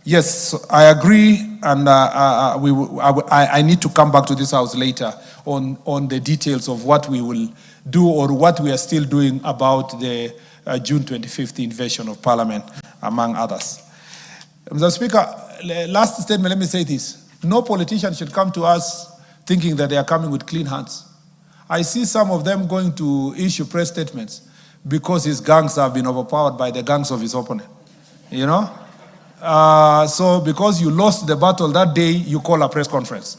Yes, I agree, and I need to come back to this house later on the details of what we will do or what we are still doing about the June 25th invasion of Parliament, among others. Mr. Speaker, last statement, let me say this. No politician should come to us thinking that they are coming with clean hands. I see some of them going to issue press statements because his gangs have been overpowered by the gangs of his opponent, you know? So because you lost the battle that day, you call a press conference.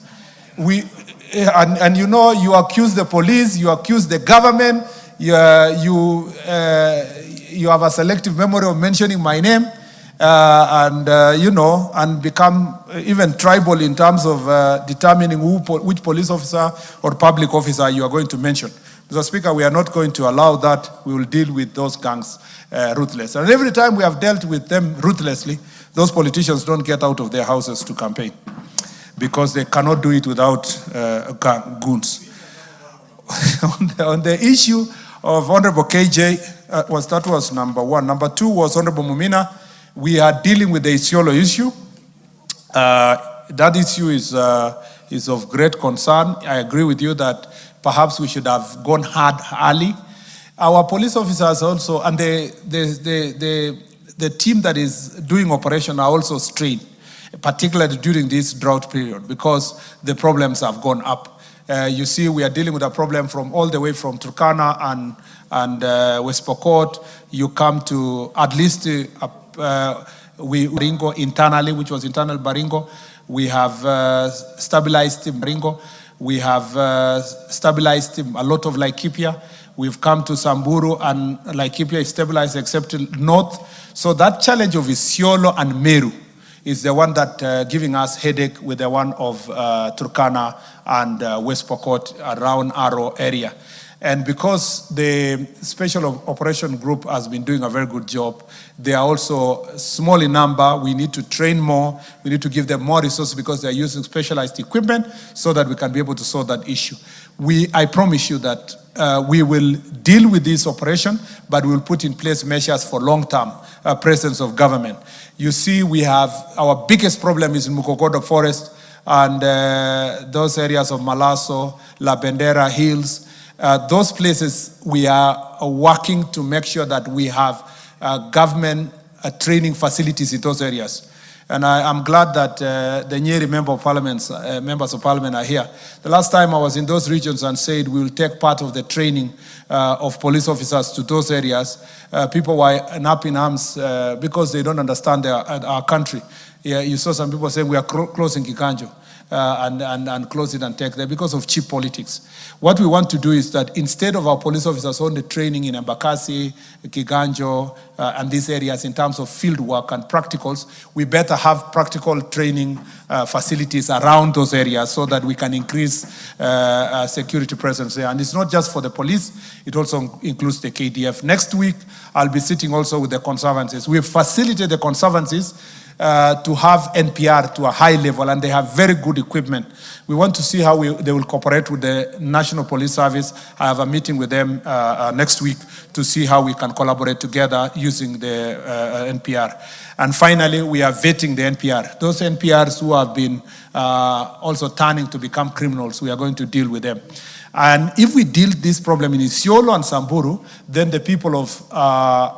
And you know, you accuse the police, you accuse the government, you have a selective memory of mentioning my name, you know, and become even tribal in terms of determining which police officer or public officer you are going to mention. Mr. Speaker, we are not going to allow that. We will deal with those gangs ruthless. And every time we have dealt with them ruthlessly, those politicians don't get out of their houses to campaign because they cannot do it without goons. On the issue of Honorable KJ, that was number one. Number two was Honorable Mumina. We are dealing with the Isiolo issue. That issue is of great concern. I agree with you that perhaps we should have gone hard early. Our police officers also, and the team that is doing operation are also strained, particularly during this drought period, because the problems have gone up. You see, we are dealing with a problem from all the way from Turkana and West Pokot. You come to at least Baringo internally, which was internal Baringo. We have stabilized Baringo. We have stabilized a lot of Laikipia. We've come to Samburu, and Laikipia is stabilized except north. So that challenge of Isiolo and Meru is the one that giving us headache with the one of Turkana and West Pokot around Aro area. And because the Special Operation Group has been doing a very good job, they are also small in number. We need to train more. We need to give them more resources because they are using specialized equipment so that we can be able to solve that issue. I promise you that we will deal with this operation, but we will put in place measures for long-term presence of government. You see, we have, our biggest problem is in Mukokodo Forest and those areas of Malaso, La Bendera Hills. Those places, we are working to make sure that we have government training facilities in those areas. And I'm glad that the Nyeri members of parliament are here. The last time I was in those regions and said we will take part of the training of police officers to those areas, people were up in arms because they don't understand our country. Yeah, you saw some people saying we are closing Kikanjo. And close it and take there because of cheap politics. What we want to do is that instead of our police officers only training in Embakasi, Kiganjo, and these areas in terms of field work and practicals, we better have practical training facilities around those areas so that we can increase security presence there. And it's not just for the police, it also includes the KDF. Next week, I'll be sitting also with the conservancies. We've facilitated the conservancies to have NPR to a high level, and they have very good equipment. We want to see how they will cooperate with the National Police Service. I have a meeting with them next week to see how we can collaborate together using the NPR. And finally, we are vetting the NPR. Those NPRs who have been also turning to become criminals, we are going to deal with them. And if we deal this problem in Isiolo and Samburu, then the people of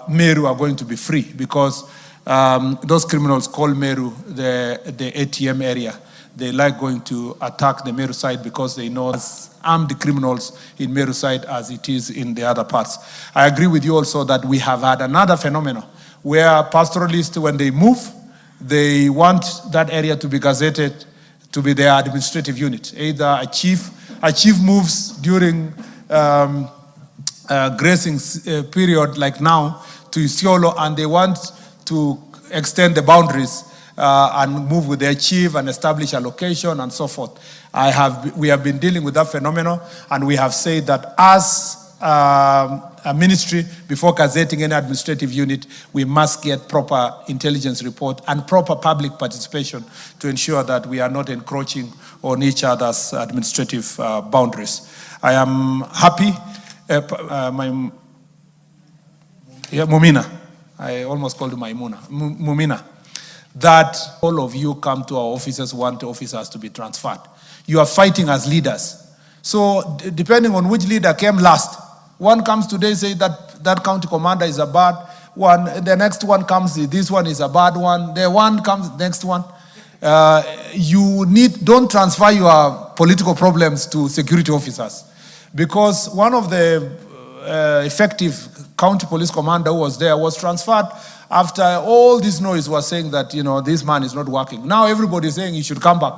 Meru are going to be free because those criminals call Meru the ATM area. They like going to attack the Meru side because they know as armed criminals in Meru side as it is in the other parts. I agree with you also that we have had another phenomenon where pastoralists, when they move, they want that area to be gazetted to be their administrative unit. Either a chief moves during grazing period like now to Isiolo, and they want to extend the boundaries and move with their chief and establish a location and so forth. We have been dealing with that phenomenon, and we have said that as a ministry, before gazetting any administrative unit, we must get proper intelligence report and proper public participation to ensure that we are not encroaching on each other's administrative boundaries. I am happy, Mumina. I almost called Mumina, that all of you come to our offices, want officers to be transferred. You are fighting as leaders. So depending on which leader came last, one comes today, say that county commander is a bad one. The next one comes, this one is a bad one. The one comes, next one. Don't transfer your political problems to security officers. Because one of the effective county police commander who was there was transferred after all this noise was saying that, this man is not working. Now everybody is saying he should come back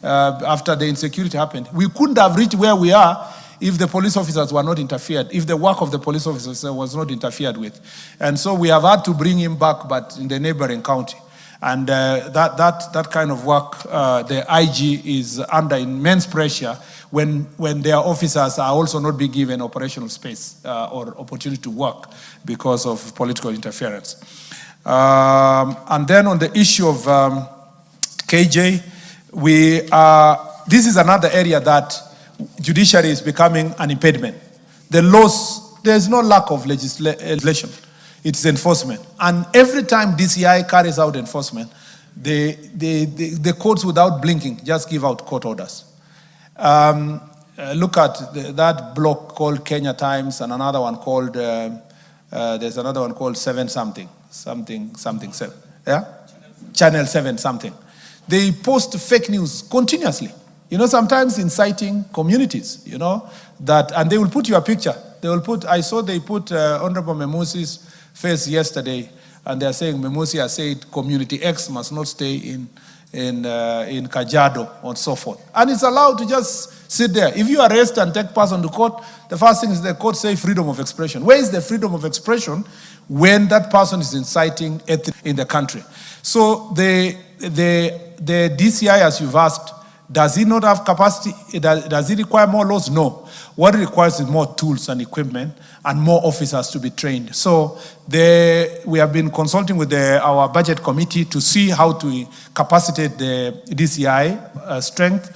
after the insecurity happened. We couldn't have reached where we are if the police officers were not interfered, if the work of the police officers was not interfered with. And so we have had to bring him back, but in the neighboring county. And that kind of work, the IG is under immense pressure when their officers are also not being given operational space or opportunity to work because of political interference. And then on the issue of KJ, this is another area that judiciary is becoming an impediment. The laws, there's no lack of legislation. It's enforcement. And every time DCI carries out enforcement, the courts, without blinking, just give out court orders. Look at that block called Kenya Times and another one called, there's another one called 7-something, something 7. Yeah? Channel 7 something. They post fake news continuously. Sometimes inciting communities, and they will put your picture. I saw they put Honorable Memusi's face yesterday, and they're saying Memusi has said community X must not stay in Kajiado and so forth. And it's allowed to just sit there. If you arrest and take person to court, the first thing is the court say freedom of expression. Where is the freedom of expression when that person is inciting ethnic in the country? So the DCI, as you've asked, does it not have capacity? Does it require more laws? No. What it requires is more tools and equipment and more officers to be trained. So we have been consulting with our budget committee to see how to capacitate the DCI strength.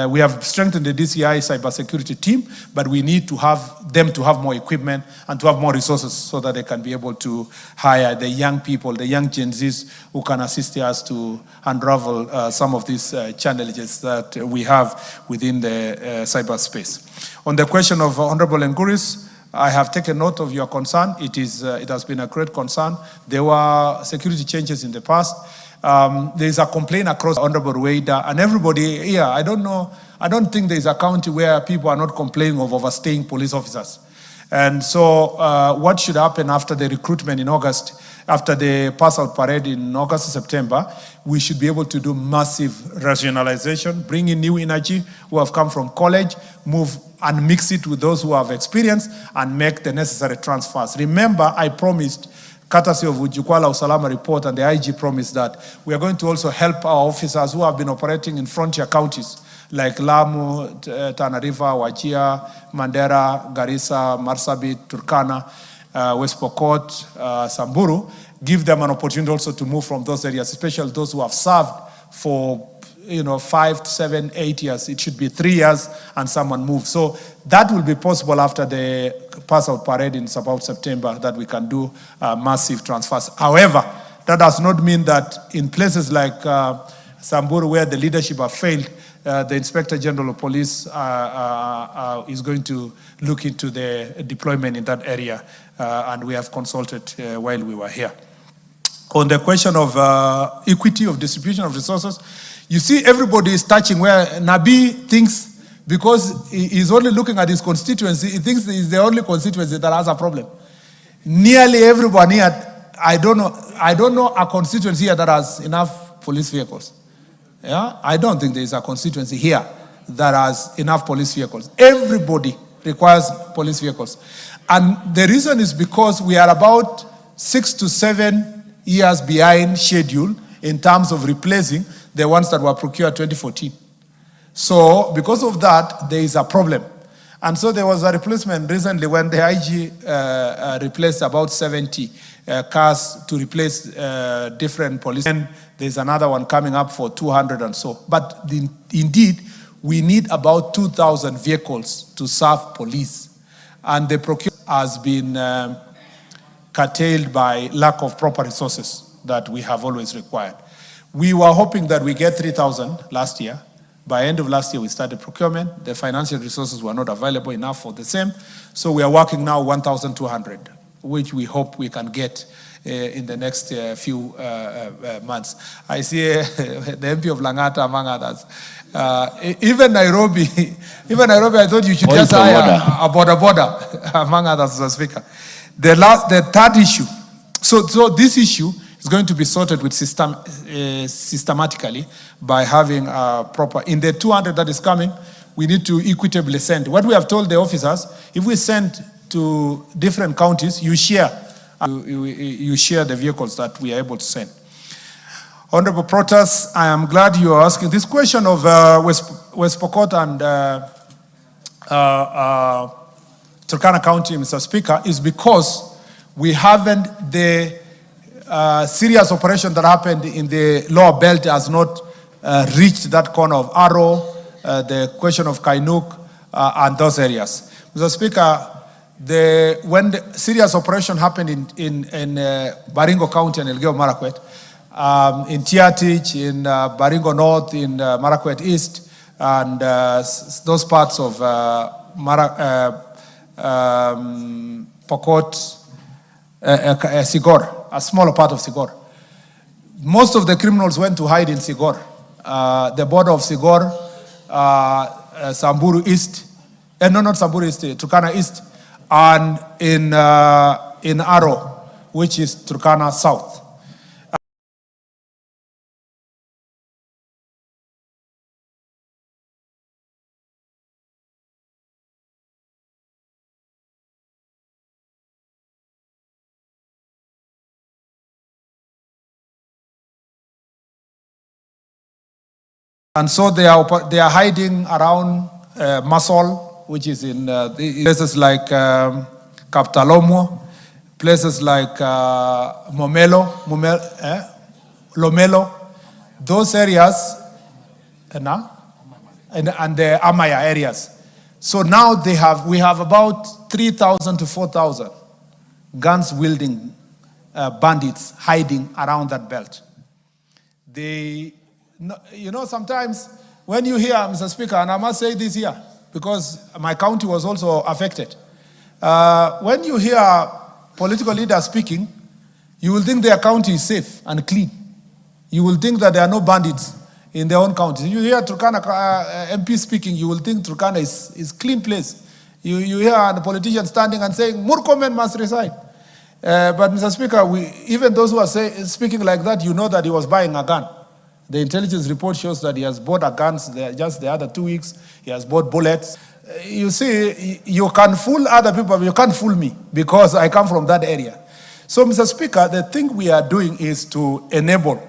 We have strengthened the DCI cybersecurity team, but we need to have them to have more equipment and to have more resources so that they can be able to hire the young people, the young Gen Zs who can assist us to unravel some of these challenges that we have within the cyberspace. On the question of Honorable Nguris, I have taken note of your concern. It has been a great concern. There were security changes in the past. There is a complaint across Honorable Rueda and everybody here. I don't think there is a county where people are not complaining of overstaying police officers. And so what should happen after the recruitment in August, after the pass-out parade in August, September, we should be able to do massive rationalization, bring in new energy who have come from college, move and mix it with those who have experience and make the necessary transfers. Remember, I promised, courtesy of Jukwaa Usalama report, and the IG promised that we are going to also help our officers who have been operating in frontier counties like Lamu, Tana River, Wajir, Mandera, Garissa, Marsabit, Turkana, West Pokot, Samburu, give them an opportunity also to move from those areas, especially those who have served for 5, 7, 8 years. It should be 3 years and someone moves. So that will be possible after the pass-out parade in about September, that we can do massive transfers. However, that does not mean that in places like Samburu, where the leadership have failed, the Inspector General of Police is going to look into the deployment in that area, and we have consulted while we were here. On the question of equity of distribution of resources, you see everybody is touching where Nabi thinks, because he's only looking at his constituency, he thinks he's the only constituency that has a problem. Nearly everyone here, I don't know a constituency here that has enough police vehicles. Yeah, I don't think there is a constituency here that has enough police vehicles. Everybody requires police vehicles. And the reason is because we are about 6 to 7 years behind schedule in terms of replacing the ones that were procured 2014. So because of that, there is a problem. And so there was a replacement recently when the IG replaced about 70 cars to replace different police. And there's another one coming up for 200 and so. But indeed, we need about 2,000 vehicles to serve police. And the procurement has been curtailed by lack of proper resources that we have always required. We were hoping that we get 3,000 last year. By end of last year, we started procurement. The financial resources were not available enough for the same. So we are working now 1,200, which we hope we can get in the next few months. I see the MP of Langata, among others. Even Nairobi, I thought you should just hire a border, among others, Mr. Speaker. The third issue. So this issue is going to be sorted with systematically by having a proper, in the 200 that is coming, we need to equitably send. What we have told the officers, if we send to different counties, you share the vehicles that we are able to send. Honorable Protas, I am glad you are asking this question of West Pokot and Turkana County, Mr. Speaker, is because we haven't, the serious operation that happened in the lower belt has not reached that corner of Aro, the question of Kainuk, and those areas. Mr. Speaker, when the serious operation happened in Baringo County and Elgeyo Marakwet, in Tiatich, in Baringo North, in Marakwet East, and those parts of Pokot, Sigor, a smaller part of Sigor. Most of the criminals went to hide in Sigor. The border of Sigor, Samburu East, no, not Samburu East, Turkana East, and in Aro, which is Turkana South. And so they are hiding around Masol, which is in places like Kaptalomo, places like Lomelo, those areas, and the Amaya areas. So now we have about 3,000 to 4,000 guns-wielding bandits hiding around that belt. You know, sometimes when you hear, Mr. Speaker, and I must say this here, because my county was also affected. When you hear political leaders speaking, you will think their county is safe and clean. You will think that there are no bandits in their own county. You hear Turkana MP speaking, you will think Turkana is clean place. You hear the politician standing and saying, Murkomen must resign. But Mr. Speaker, even those who are speaking like that, you know that he was buying a gun. The intelligence report shows that he has bought a gun just the other 2 weeks. He has bought bullets. You see, you can fool other people, but you can't fool me because I come from that area. So, Mr. Speaker, the thing we are doing is to enable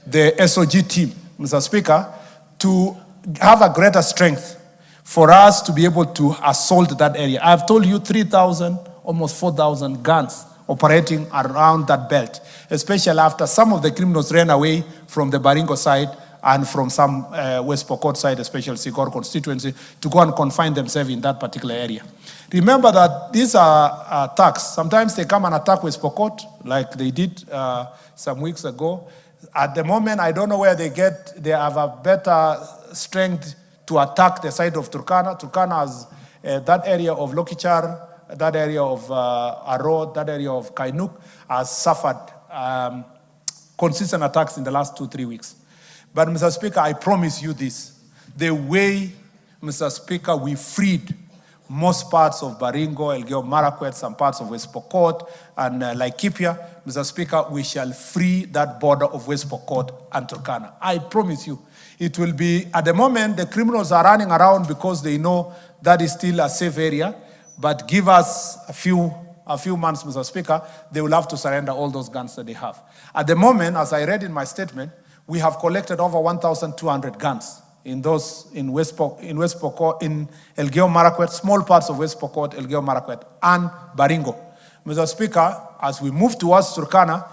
the SOG team, Mr. Speaker, to have a greater strength for us to be able to assault that area. I've told you 3,000, almost 4,000 guns operating around that belt, especially after some of the criminals ran away from the Baringo side and from some West Pokot side, especially Sigor constituency, to go and confine themselves in that particular area. Remember that these are attacks. Sometimes they come and attack West Pokot, like they did some weeks ago. At the moment, I don't know where they have a better strength to attack the side of Turkana. Turkana has that area of Lokichar, that area of Aro, that area of Kainuk has suffered consistent attacks in the last 2-3 weeks. But Mr. Speaker, I promise you this. The way, Mr. Speaker, we freed most parts of Baringo, Elgeyo Marakwet, some parts of West Pokot, and Laikipia, Mr. Speaker, we shall free that border of West Pokot and Turkana. I promise you. It will be, at the moment, the criminals are running around because they know that is still a safe area. But give us a few months, Mr. Speaker, they will have to surrender all those guns that they have. At the moment, as I read in my statement, we have collected over 1,200 guns in West Pokot, in Elgeyo Marakwet, small parts of West Pokot, Elgeyo Marakwet, and Baringo. Mr. Speaker, as we move towards Turkana,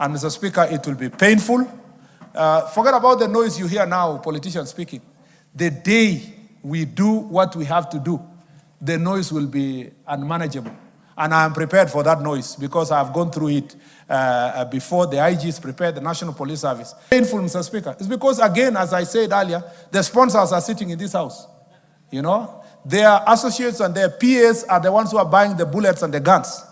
and Mr. Speaker, it will be painful. Forget about the noise you hear now, politicians speaking. The day we do what we have to do, the noise will be unmanageable. And I am prepared for that noise because I have gone through it before. The IG is prepared, the National Police Service. Painful, Mr. Speaker. It's because, again, as I said earlier, the sponsors are sitting in this house. You know, their associates and their PAs are the ones who are buying the bullets and the guns.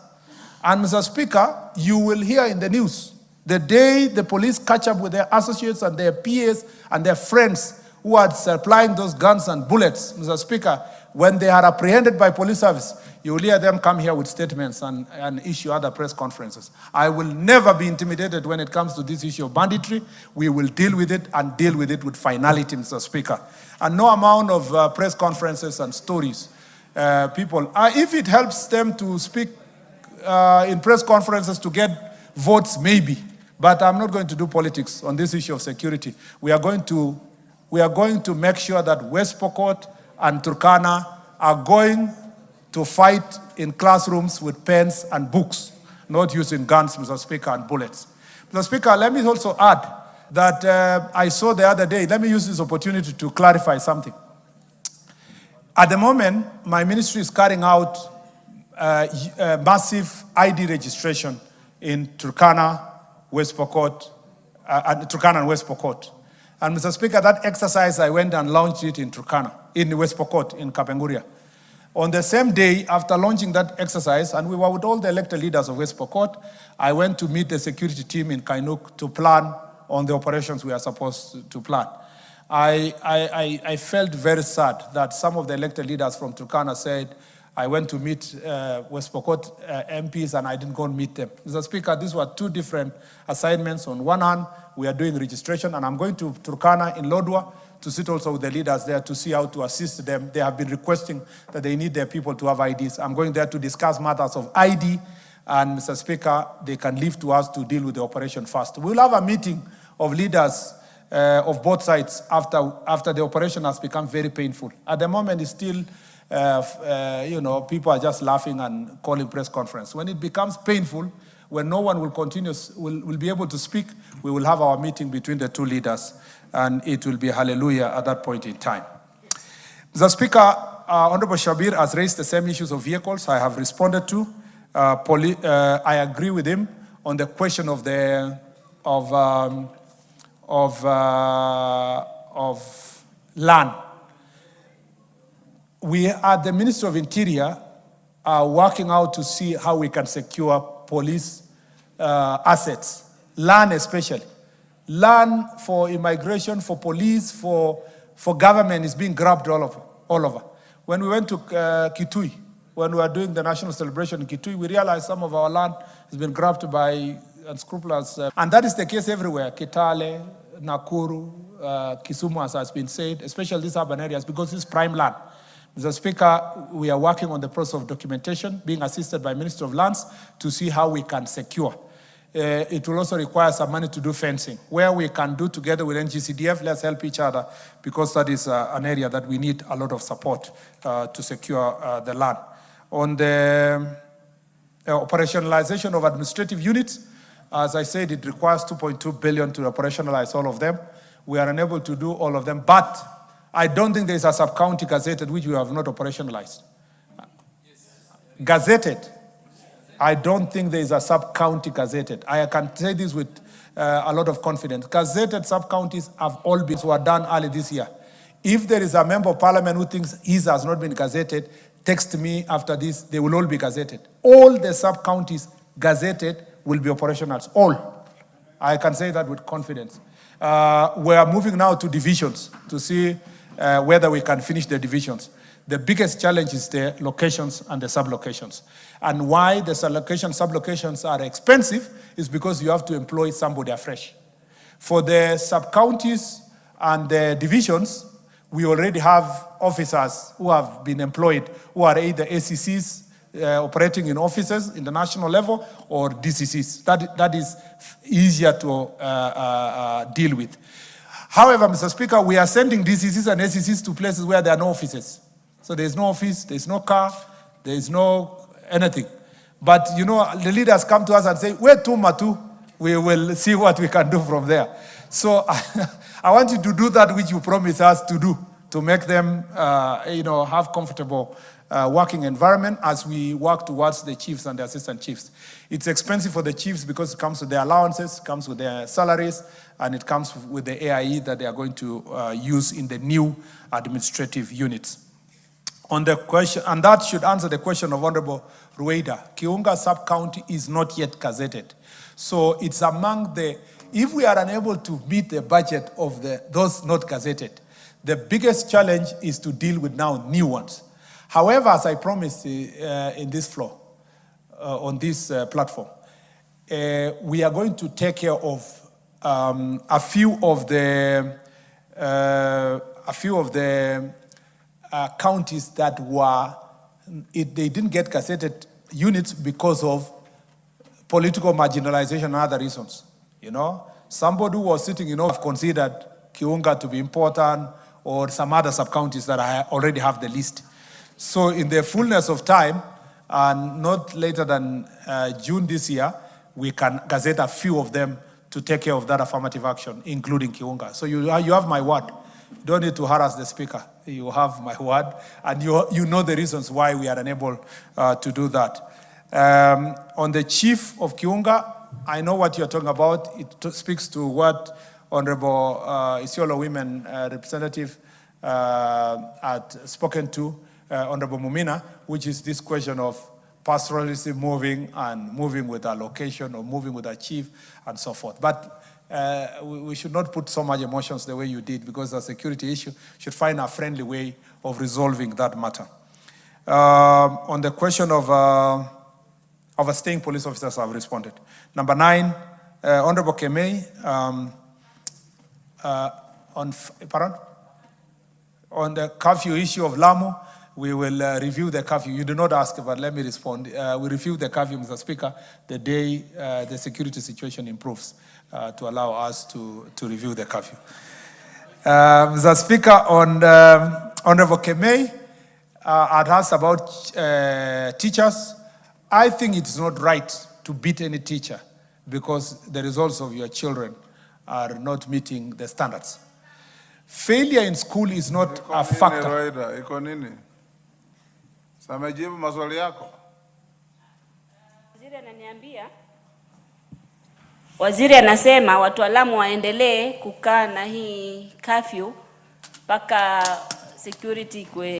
And, Mr. Speaker, you will hear in the news, the day the police catch up with their associates and their PAs and their friends who are supplying those guns and bullets, Mr. Speaker, when they are apprehended by police service, you will hear them come here with statements and issue other press conferences. I will never be intimidated when it comes to this issue of banditry. We will deal with it and deal with it with finality, Mr. Speaker. And no amount of press conferences and stories. People, if it helps them to speak in press conferences to get votes, maybe. But I'm not going to do politics on this issue of security. We are going to make sure that West Pokot and Turkana are going to fight in classrooms with pens and books, not using guns, Mr. Speaker, and bullets. Mr. Speaker, let me also add that I saw the other day, let me use this opportunity to clarify something. At the moment, my ministry is carrying out massive ID registration in Turkana, West Pokot, Turkana and West Pokot. And Mr. Speaker, that exercise, I went and launched it in Turkana, in West Pokot, in Kapenguria. On the same day, after launching that exercise, and we were with all the elected leaders of West Pokot, I went to meet the security team in Kainuk to plan on the operations we are supposed to plan. I felt very sad that some of the elected leaders from Turkana said, I went to meet West Pokot MPs and I didn't go and meet them. Mr. Speaker, these were two different assignments. On one hand, we are doing registration, and I'm going to Turkana in Lodwar to sit also with the leaders there to see how to assist them. They have been requesting that they need their people to have IDs. I'm going there to discuss matters of ID, and Mr. Speaker, they can leave to us to deal with the operation first. We'll have a meeting of leaders of both sides after the operation has become very painful. At the moment, it's still, people are just laughing and calling press conference. When it becomes painful, when no one will be able to speak, we will have our meeting between the two leaders, and it will be hallelujah at that point in time. Mr. Speaker, Honorable Shabir has raised the same issues of vehicles I have responded to. I agree with him on the question of land. We at the Ministry of Interior are working out to see how we can secure police assets, land especially. Land for immigration, for police, for government is being grabbed all over. When we went to Kitui, when we were doing the national celebration in Kitui, we realized some of our land has been grabbed by unscrupulous. And that is the case everywhere. Kitale, Nakuru, Kisumu, as has been said, especially these urban areas, because it's prime land. Mr. Speaker, we are working on the process of documentation, being assisted by Minister of Lands to see how we can secure. It will also require some money to do fencing. Where we can do together with NGCDF, let's help each other, because that is an area that we need a lot of support to secure the land. On the operationalization of administrative units, as I said, it requires 2.2 billion to operationalize all of them. We are unable to do all of them, but I don't think there is a sub-county gazetted which we have not operationalized. Gazetted. I don't think there is a sub-county gazetted. I can say this with a lot of confidence. Gazetted sub-counties have all been done early this year. If there is a member of parliament who thinks his has not been gazetted, text me after this, they will all be gazetted. All the sub-counties gazetted will be operational. All. I can say that with confidence. We are moving now to divisions to see whether we can finish the divisions. The biggest challenge is the locations and the sub-locations. And why the sub-locations are expensive is because you have to employ somebody afresh. For the sub-counties and the divisions, we already have officers who have been employed, who are either ACCs operating in offices in the national level or DCCs. That is easier to deal with. However, Mr. Speaker, we are sending DCCs and ACCs to places where there are no offices. So there's no office, there's no car, there's no anything. But, you know, the leaders come to us and say, where to Matu? We will see what we can do from there. So I want you to do that which you promised us to do, to make them, have comfortable working environment as we work towards the chiefs and the assistant chiefs. It's expensive for the chiefs because it comes with their allowances, comes with their salaries, and it comes with the AIE that they are going to use in the new administrative units. On the question, and that should answer the question of Honorable Rueda. Kiunga sub-county is not yet gazetted. So it's among the, if we are unable to meet the budget of those not gazetted, the biggest challenge is to deal with now new ones. However, as I promised in this floor, on this platform, we are going to take care of a few of the counties that were, they didn't get gazetted units because of political marginalization and other reasons. You know, somebody who was sitting, considered Kiunga to be important, or some other sub-counties that I already have the list. So in the fullness of time, and not later than June this year, we can gazette a few of them to take care of that affirmative action, including Kiunga. So you have my word. You don't need to harass the speaker. You have my word, and you know the reasons why we are unable to do that. On the chief of Kiunga, I know what you're talking about. It speaks to what Honorable Isiolo Women Representative had spoken to, Honorable Mumina, which is this question of pastoralism moving with our location or moving with our chief and so forth. But we should not put so much emotions the way you did, because the security issue should find a friendly way of resolving that matter. On the question of staying police officers, I've responded. Number 9, Honorable Kemei, on the curfew issue of Lamu, we will review the curfew. You do not ask, but let me respond. We review the curfew, Mr. Speaker, the day the security situation improves, to allow us to review the curfew. Mr. Speaker, on Honorable Kemei, I'd asked about teachers. I think it's not right to beat any teacher because the results of your children are not meeting the standards. Failure in school is not a factor. Iko nini? Samejibu maswali yako. Waziri ananiambia, waziri anasema watu wa Lamu waendelee kukaa na hii curfew mpaka security kwe